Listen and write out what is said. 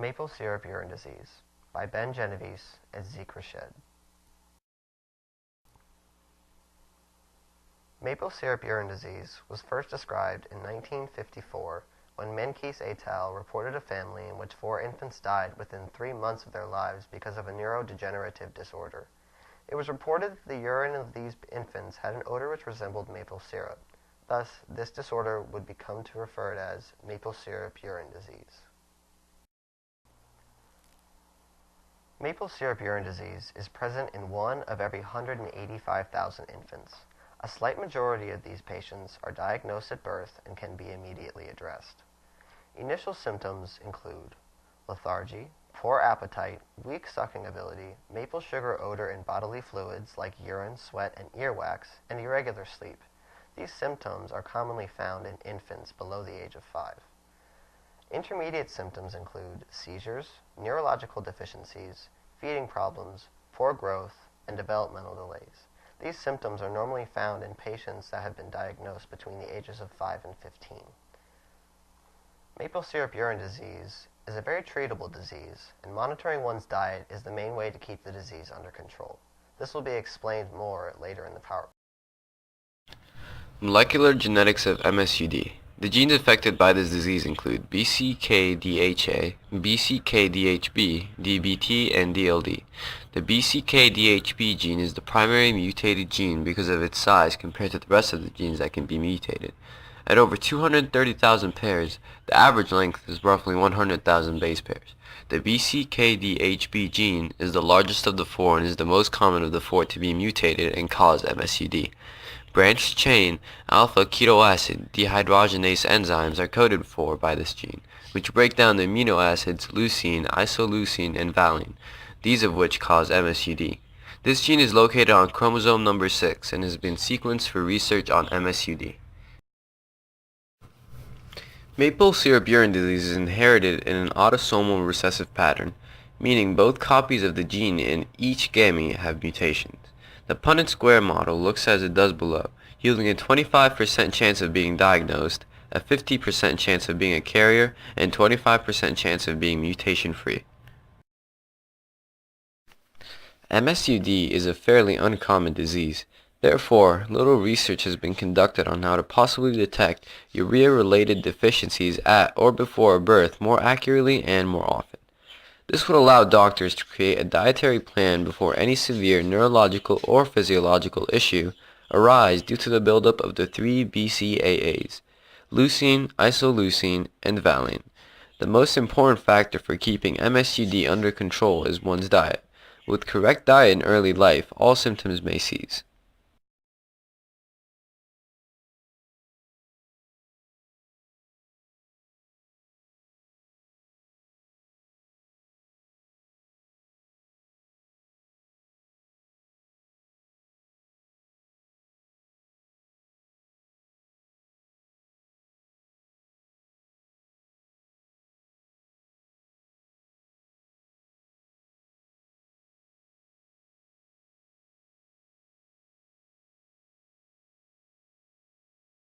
Maple syrup urine disease by Ben Genovese and Zeke Rached. Maple syrup urine disease was first described in 1954 when Menkes et al. Reported a family in which 4 infants died within 3 months of their lives because of a neurodegenerative disorder. It was reported that the urine of these infants had an odor which resembled maple syrup. Thus, this disorder would become to referred as maple syrup urine disease. Maple syrup urine disease is present in 1 of every 185,000 infants. A slight majority of these patients are diagnosed at birth and can be immediately addressed. Initial symptoms include lethargy, poor appetite, weak sucking ability, maple sugar odor in bodily fluids like urine, sweat, and earwax, and irregular sleep. These symptoms are commonly found in infants below the age of 5. Intermediate symptoms include seizures, neurological deficiencies, feeding problems, poor growth, and developmental delays. These symptoms are normally found in patients that have been diagnosed between the ages of 5 and 15. Maple syrup urine disease is a very treatable disease, and monitoring one's diet is the main way to keep the disease under control. This will be explained more later in the PowerPoint. Molecular genetics of MSUD. The genes affected by this disease include BCKDHA, BCKDHB, DBT, and DLD. The BCKDHB gene is the primary mutated gene because of its size compared to the rest of the genes that can be mutated. At over 230,000 pairs, the average length is roughly 100,000 base pairs. The BCKDHB gene is the largest of the 4 and is the most common of the 4 to be mutated and cause MSUD. Branched chain alpha-keto acid dehydrogenase enzymes are coded for by this gene, which break down the amino acids leucine, isoleucine, and valine, these of which cause MSUD. This gene is located on chromosome number 6 and has been sequenced for research on MSUD. Maple syrup urine disease is inherited in an autosomal recessive pattern, meaning both copies of the gene in each gamete have mutations. The Punnett square model looks as it does below, yielding a 25% chance of being diagnosed, a 50% chance of being a carrier, and 25% chance of being mutation-free. MSUD is a fairly uncommon disease. Therefore, little research has been conducted on how to possibly detect urea-related deficiencies at or before birth more accurately and more often. This would allow doctors to create a dietary plan before any severe neurological or physiological issue arise due to the buildup of the 3 BCAAs, leucine, isoleucine, and valine. The most important factor for keeping MSUD under control is one's diet. With correct diet in early life, all symptoms may cease.